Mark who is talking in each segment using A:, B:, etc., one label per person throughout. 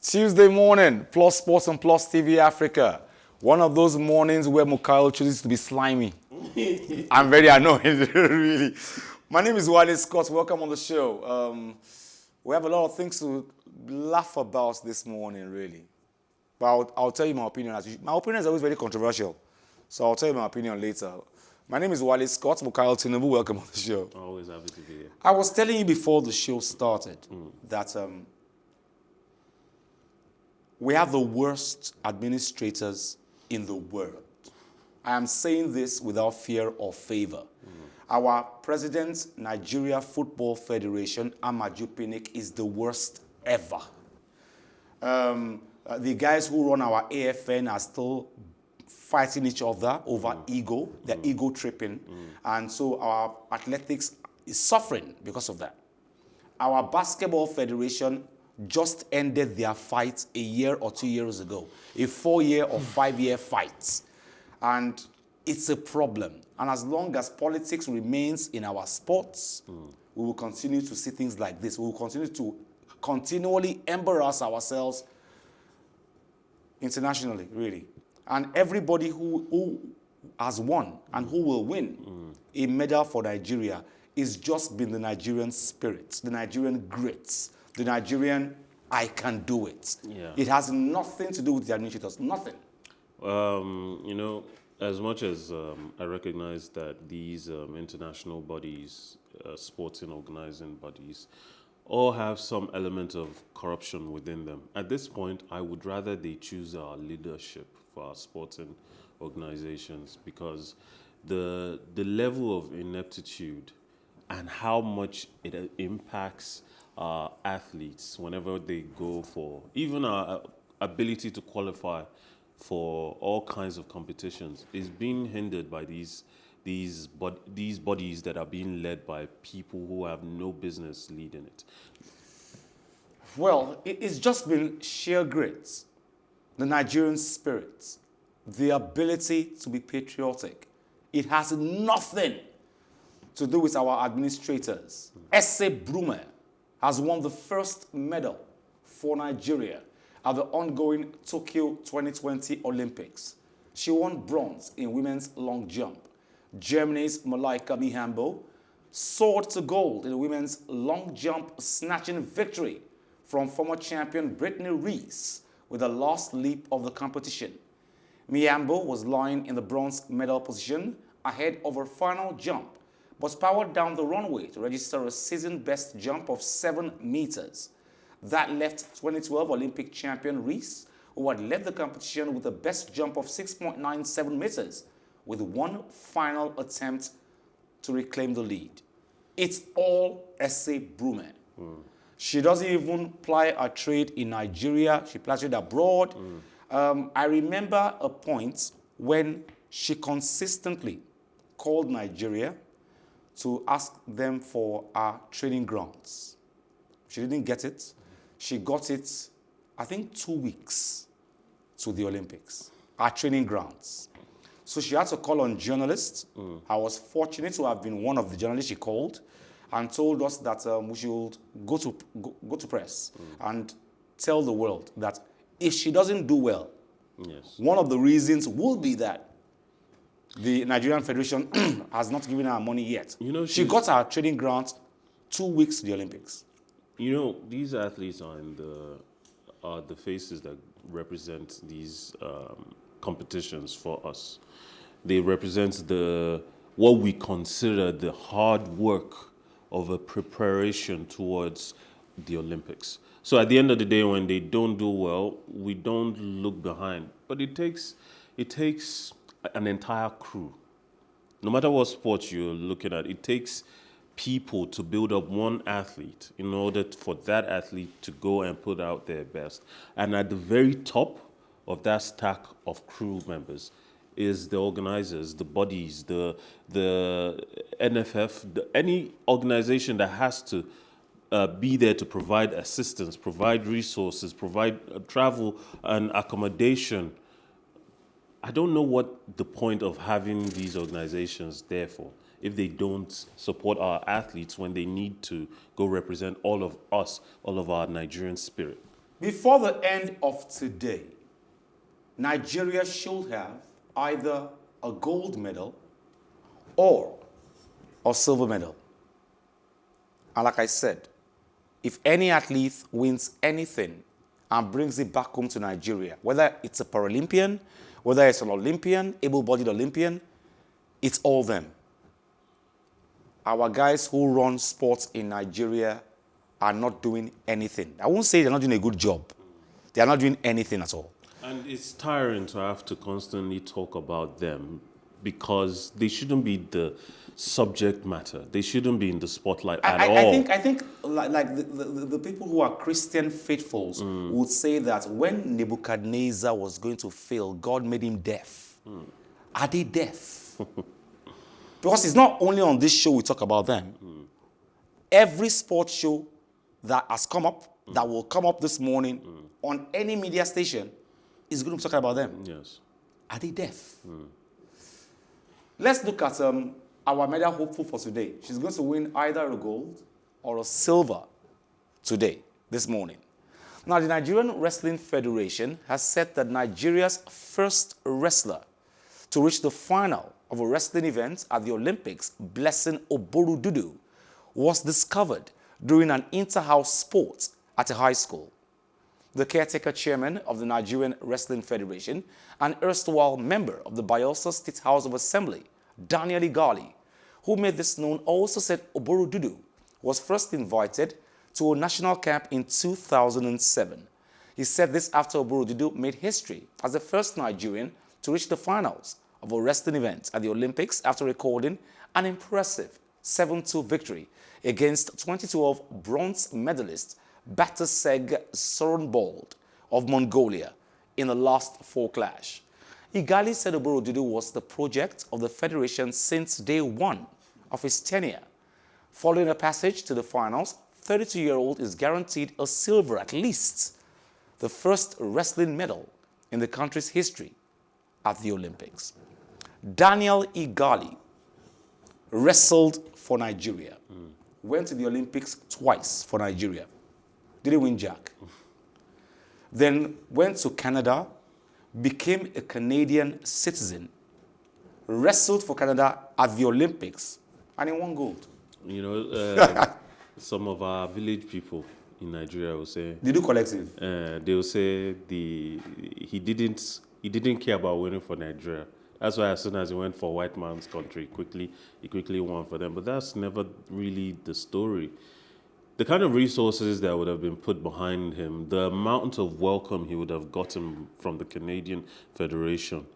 A: Tuesday morning, Plus Sports and PlusTvAfrica. One of those mornings where Mukhail chooses to be slimy. I'm very annoyed, really. My name is Wale Scott. Welcome on the show. We have a lot of things to laugh about this morning, really. But I'll tell you my opinion. My opinion is always very controversial. So I'll tell you my opinion later. My name is Wale Scott. Mukhail Tinubu. Welcome on the show.
B: Always happy to be here.
A: I was telling you before the show started that we have the worst administrators in the world. I am saying this without fear or favor. Our president, Nigeria Football Federation, Amaju Pinnick, is the worst ever. The guys who run our AFN are still fighting each other over ego. They're ego tripping. And so our athletics is suffering because of that. Our basketball federation just ended their fight a year or 2 years ago. A 4-year or 5-year fight. And it's a problem. And as long as politics remains in our sports, we will continue to see things like this. We will continue to continually embarrass ourselves internationally, really. And everybody who has won and who will win a medal for Nigeria is just been the Nigerian spirit, the Nigerian grit, the Nigerian, I can do it.
B: Yeah.
A: It has nothing to do with the administrators, nothing.
B: As much as I recognize that these international bodies, sporting organizing bodies, all have some element of corruption within them. At this point, I would rather they choose our leadership for our sporting organizations, because the level of ineptitude and how much it impacts athletes whenever they go for, even our ability to qualify for all kinds of competitions, is being hindered by these bodies that are being led by people who have no business leading it.
A: Well, it's just been sheer grit, the Nigerian spirit, the ability to be patriotic. It has nothing to do with our administrators. Ese Brume has won the first medal for Nigeria at the ongoing Tokyo 2020 Olympics. She won bronze in women's long jump. Germany's Malaika Mihambo soared to gold in the women's long jump, snatching victory from former champion Brittany Reese with the last leap of the competition. Mihambo was lying in the bronze medal position ahead of her final jump, but powered down the runway to register a season-best jump of 7 meters. That left 2012 Olympic champion Reese, who had led the competition with the best jump of 6.97 meters, with one final attempt to reclaim the lead. It's all Ese Brume. She doesn't even ply a trade in Nigeria. She plies it abroad. I remember a point when she consistently called Nigeria to ask them for our training grounds. She didn't get it. She got it, I think, 2 weeks to the Olympics, our training grounds. So she had to call on journalists. I was fortunate to have been one of the journalists she called and told us that we should go to press and tell the world that if she doesn't do well, one of the reasons will be that the Nigerian Federation has not given her money yet. She got her training grant 2 weeks to the Olympics.
B: These athletes are the faces that represent these competitions for us. They represent what we consider the hard work of a preparation towards the Olympics. So at the end of the day, when they don't do well, we don't look behind. But it takes an entire crew. No matter what sport you're looking at, it takes people to build up one athlete in order for that athlete to go and put out their best. And at the very top of that stack of crew members is the organizers, the bodies, the NFF, any organization that has to be there to provide assistance, provide resources, provide travel and accommodation. I don't know what the point of having these organizations there for if they don't support our athletes when they need to go represent all of us, all of our Nigerian spirit.
A: Before the end of today, Nigeria should have either a gold medal or a silver medal. And like I said, if any athlete wins anything and brings it back home to Nigeria, whether it's a Paralympian, whether it's an Olympian, able-bodied Olympian, it's all them. Our guys who run sports in Nigeria are not doing anything. I won't say they're not doing a good job. They are not doing anything at all.
B: And it's tiring to have to constantly talk about them because they shouldn't be the subject matter. They shouldn't be in the spotlight at all.
A: I think like the people who are Christian faithfuls would say that when Nebuchadnezzar was going to fail, God made him deaf. Are they deaf? Because it's not only on this show we talk about them. Every sports show that has come up, that will come up this morning on any media station is going to be talking about them.
B: Yes.
A: Are they deaf? Let's look at our medal hopeful for today. She's going to win either a gold or a silver today, this morning. Now, the Nigerian Wrestling Federation has said that Nigeria's first wrestler to reach the final of a wrestling event at the Olympics, Blessing Oborodudu, was discovered during an inter-house sport at a high school. The caretaker chairman of the Nigerian Wrestling Federation and erstwhile member of the Bayelsa State House of Assembly, Daniel Igali, who made this known, also said Oborodudu was first invited to a national camp in 2007. He said this after Oborodudu made history as the first Nigerian to reach the finals of a wrestling event at the Olympics after recording an impressive 7-2 victory against 2012 bronze medalist Bataseg Soronbold of Mongolia in the last four clash. Igali said Oborodudu was the project of the federation since day one of his tenure. Following a passage to the finals, 32-year-old is guaranteed a silver at least, the first wrestling medal in the country's history at the Olympics. Daniel Igali wrestled for Nigeria, went to the Olympics twice for Nigeria. Didn't win jack. Then went to Canada, became a Canadian citizen, wrestled for Canada at the Olympics, and he won gold.
B: You know, some of our village people in Nigeria will say...
A: They do collective.
B: They will say he didn't care about winning for Nigeria. That's why as soon as he went for white man's country, he quickly won for them. But that's never really the story. The kind of resources that would have been put behind him, the amount of welcome he would have gotten from the Canadian Federation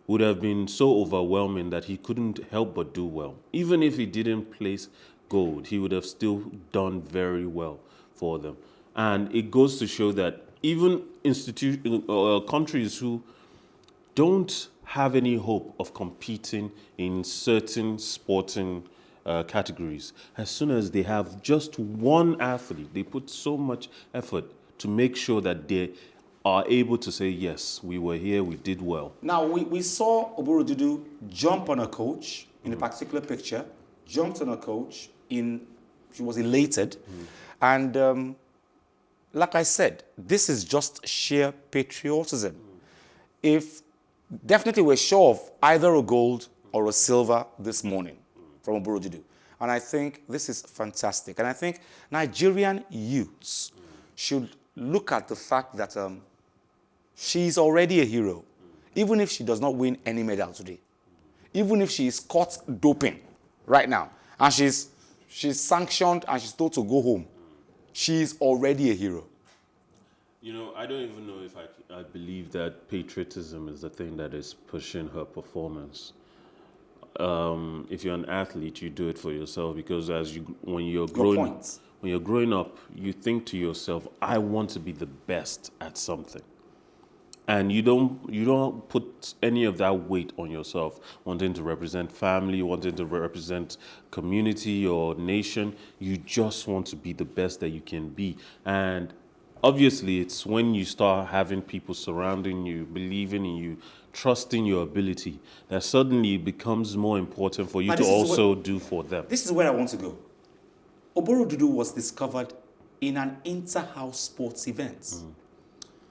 B: would have been so overwhelming that he couldn't help but do well. Even if he didn't place gold, he would have still done very well for them. And it goes to show that even countries who don't have any hope of competing in certain sporting categories, as soon as they have just one athlete, they put so much effort to make sure that they are able to say, yes, we were here, we did well.
A: Now, we saw Oborodudu jump on a coach in a particular picture, jumped on a coach, she was elated. And like I said, this is just sheer patriotism. If definitely we're sure of either a gold or a silver this morning from Oborodudu. And I think this is fantastic. And I think Nigerian youths should look at the fact that she's already a hero, even if she does not win any medal today. Even if she is caught doping right now, and she's sanctioned and she's told to go home, she's already a hero.
B: You know, I don't even know if I believe that patriotism is the thing that is pushing her performance. If you're an athlete, you do it for yourself because when you're growing up, you think to yourself, I want to be the best at something. And you don't put any of that weight on yourself, wanting to represent family, wanting to represent community or nation. You just want to be the best that you can be. And obviously, it's when you start having people surrounding you, believing in you, trusting your ability, that suddenly it becomes more important for you to also do for them.
A: This is where I want to go. Oborodudu was discovered in an inter-house sports event.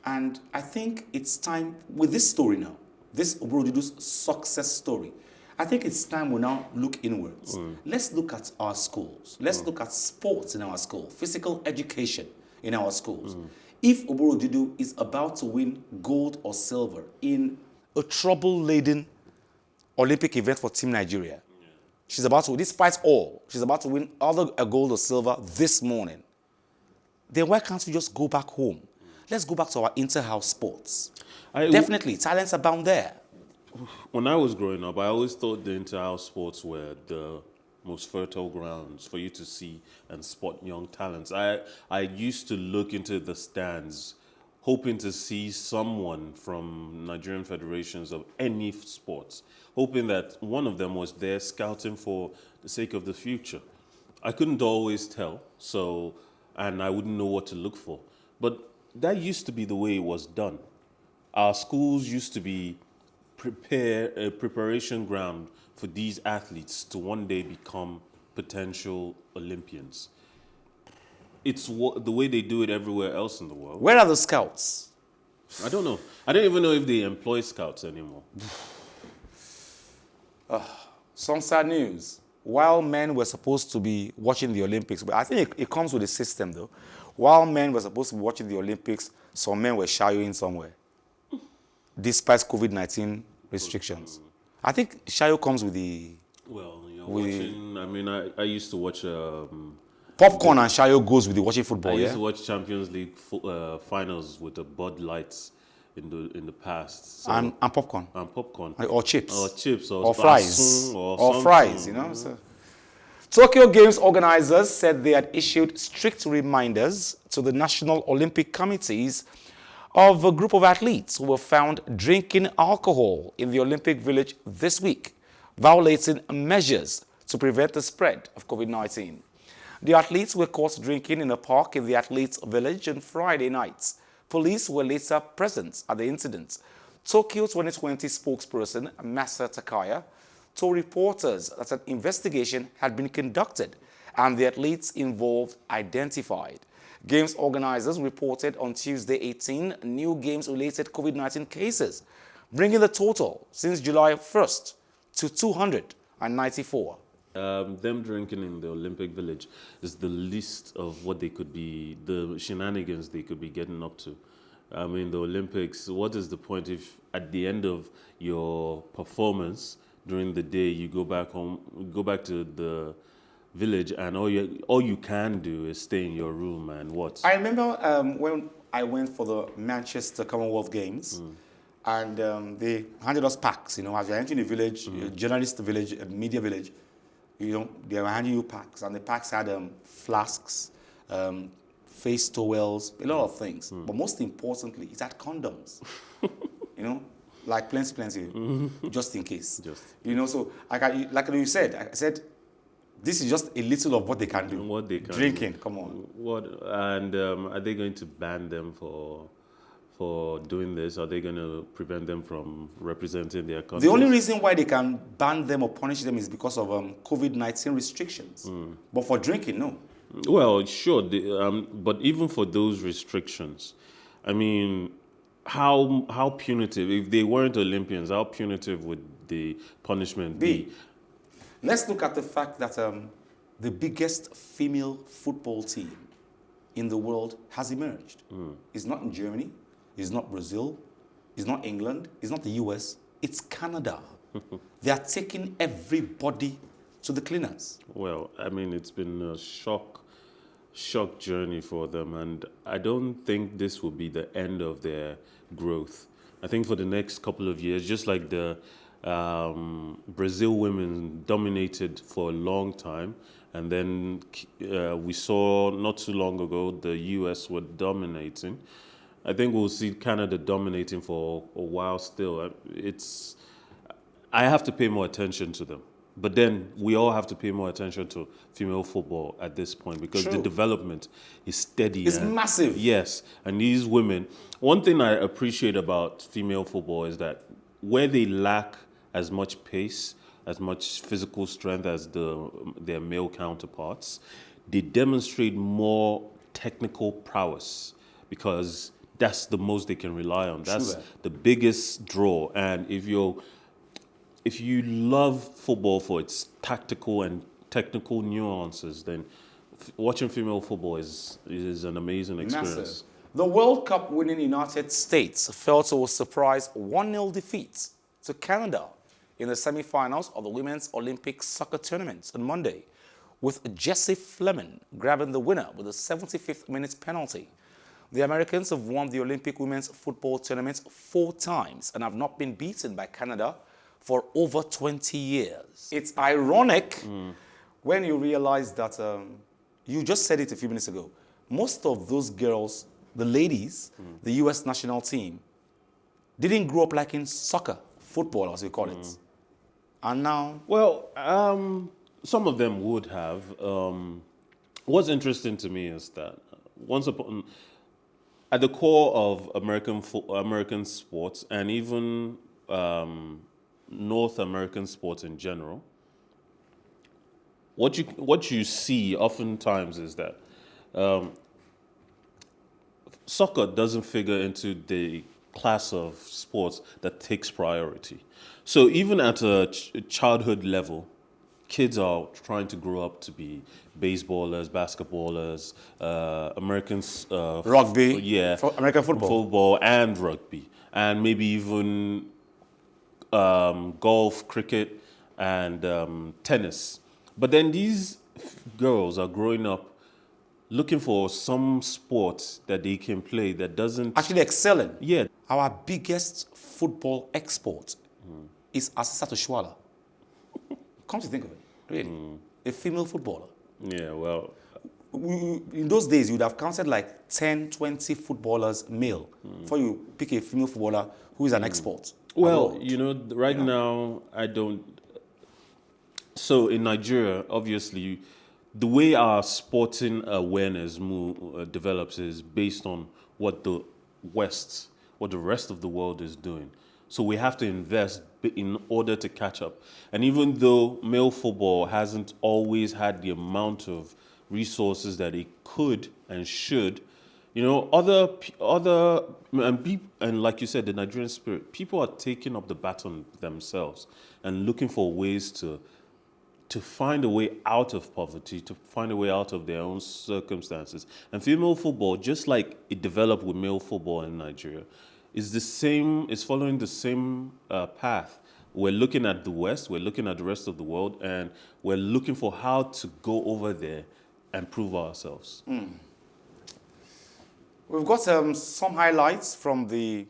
A: And I think it's time, with this story now, this Oborodudu's success story, I think it's time we now look inwards. Let's look at our schools. Let's look at sports in our school, physical education in our schools. If Oborodudu is about to win gold or silver in a trouble-laden Olympic event for Team Nigeria, she's about to, despite all, she's about to win either a gold or silver this morning, then why can't we just go back home? Let's go back to our inter-house sports. Definitely, talents abound there.
B: When I was growing up, I always thought the inter-house sports were the most fertile grounds for you to see and spot young talents. I used to look into the stands, hoping to see someone from Nigerian federations of any sports, hoping that one of them was there scouting for the sake of the future. I couldn't always tell, and I wouldn't know what to look for. But that used to be the way it was done. Our schools used to be a preparation ground for these athletes to one day become potential Olympians. It's the way they do it everywhere else in the world.
A: Where are the scouts?
B: I don't know. I don't even know if they employ scouts anymore.
A: Some sad news. While men were supposed to be watching the Olympics, but I think it comes with the system though. While men were supposed to be watching the Olympics, some men were shadowing somewhere, despite COVID-19 restrictions. I think shadow comes with the...
B: Well, you're watching... I mean, I used to watch...
A: popcorn and shadow goes with the watching football,
B: I used to watch Champions League finals with the Bud Lights in the past. So,
A: and popcorn.
B: And popcorn.
A: Or chips.
B: Or chips.
A: Or fries.
B: Or
A: fries, you know. So. Tokyo Games organizers said they had issued strict reminders to the National Olympic Committees of a group of athletes who were found drinking alcohol in the Olympic Village this week, violating measures to prevent the spread of COVID-19. The athletes were caught drinking in a park in the athletes' village on Friday night. Police were later present at the incident. Tokyo 2020 spokesperson Masa Takaya told reporters that an investigation had been conducted and the athletes involved identified. Games organizers reported on Tuesday 18 new games-related COVID-19 cases, bringing the total since July 1st to 294.
B: Them drinking in the Olympic Village is the least of what they could be, the shenanigans they could be getting up to. I mean, the Olympics, what is the point if at the end of your performance during the day you go back home, go back to the village and all you can do is stay in your room and what?
A: I remember when I went for the Manchester Commonwealth Games and they handed us packs, you know, as you're entering the village, journalist village, media village, you know, they were handing you packs, and the packs had flasks, face towels, a lot of things. But most importantly, it had condoms. You know, like plenty, just in case. You know, so like you said, I said, this is just a little of what they can do.
B: What they can
A: drinking,
B: do.
A: come on.
B: What and are they going to ban them for doing this? Are they going to prevent them from representing their country?
A: The only reason why they can ban them or punish them is because of COVID-19 restrictions. But for drinking, no.
B: Well, sure, but even for those restrictions, I mean, how punitive, if they weren't Olympians, how punitive would the punishment be?
A: Let's look at the fact that the biggest female football team in the world has emerged. It's not in Germany, it's not Brazil, it's not England, it's not the US, it's Canada. They are taking everybody to the cleaners.
B: Well, I mean, it's been a shock journey for them, and I don't think this will be the end of their growth. I think for the next couple of years, just like the Brazil women dominated for a long time, and then we saw not too long ago the US were dominating. I think we'll see Canada dominating for a while still. I have to pay more attention to them. But then we all have to pay more attention to female football at this point because the development is steady.
A: It's massive.
B: Yes. And these women, one thing I appreciate about female football is that where they lack as much pace, as much physical strength as their male counterparts, they demonstrate more technical prowess because that's the most they can rely on. That's
A: True.
B: the biggest draw. And if you love football for its tactical and technical nuances, then watching female football is an amazing experience.
A: Massive. The World Cup winning United States fell to a surprise 1-0 defeat to Canada in the semi-finals of the Women's Olympic Soccer Tournament on Monday, with Jessie Fleming grabbing the winner with a 75th minute penalty. The Americans have won the Olympic Women's Football Tournament 4 times and have not been beaten by Canada for over 20 years. It's ironic when you realize that, you just said it a few minutes ago, most of those girls, the ladies, the US national team, didn't grow up liking soccer, football as we call it. And now...
B: Well, some of them would have. What's interesting to me is that at the core of American sports and even North American sports in general, what you see oftentimes is that soccer doesn't figure into the class of sports that takes priority. So even at a childhood level, kids are trying to grow up to be baseballers, basketballers, Americans,
A: rugby, American
B: football and rugby, and maybe even golf, cricket, and tennis. But then these girls are growing up looking for some sport that they can play that doesn't...
A: Actually excelling.
B: Yeah.
A: Our biggest football export is Asisa Toshwala. Come to think of it, really. A female footballer.
B: Yeah, well...
A: In those days, you would have counted like 10, 20 footballers male before you pick a female footballer who is an export.
B: Well, you know, right now, I don't... So in Nigeria, obviously, the way our sporting awareness develops is based on what the rest of the world is doing. So we have to invest in order to catch up. And even though male football hasn't always had the amount of resources that it could and should, you know, and like you said, the Nigerian spirit, people are taking up the baton themselves and looking for ways to find a way out of poverty, to find a way out of their own circumstances. And female football, just like it developed with male football in Nigeria, is following the same path. We're looking at the West, we're looking at the rest of the world, and we're looking for how to go over there and prove ourselves.
A: We've got some highlights from the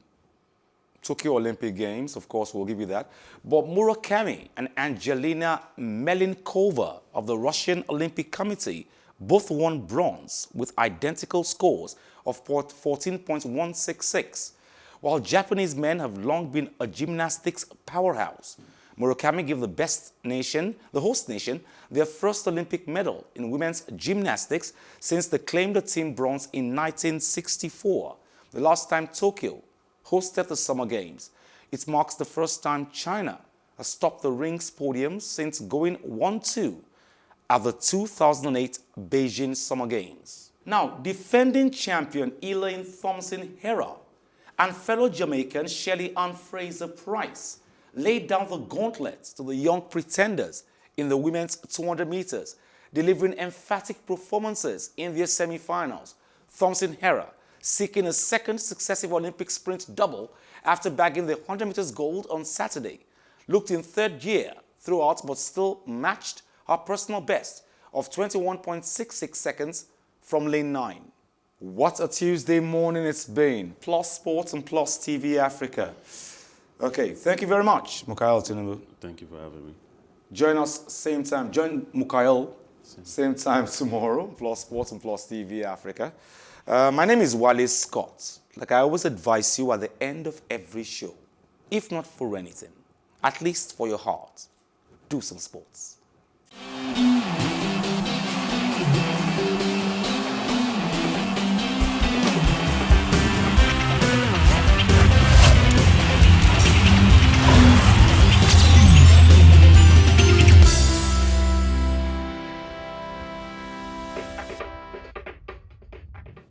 A: Tokyo Olympic Games, of course, we'll give you that. But Murakami and Angelina Melinkova of the Russian Olympic Committee both won bronze with identical scores of 14.166, while Japanese men have long been a gymnastics powerhouse. Murakami gave the host nation, their first Olympic medal in women's gymnastics since they claimed the team bronze in 1964, the last time Tokyo hosted the Summer Games. It marks the first time China has topped the rings podium since going 1-2 at the 2008 Beijing Summer Games. Now, defending champion Elaine Thompson-Herah and fellow Jamaican Shelly-Ann Fraser-Pryce laid down the gauntlet to the young pretenders in the women's 200 meters, delivering emphatic performances in their semi-finals. Thompson-Herah, seeking a second successive Olympic sprint double after bagging the 100 meters gold on Saturday, looked in third gear throughout but still matched her personal best of 21.66 seconds from lane 9. What a Tuesday morning it's been. Plus Sports and Plus TV Africa. Okay, thank you very much, Mukhail Tinubu.
B: Thank you for having me.
A: Join us same time. Join Mukhail same time tomorrow. Plus Sports and Plus TV Africa. My name is Wale Scott. Like I always advise you at the end of every show, if not for anything, at least for your heart, do some sports.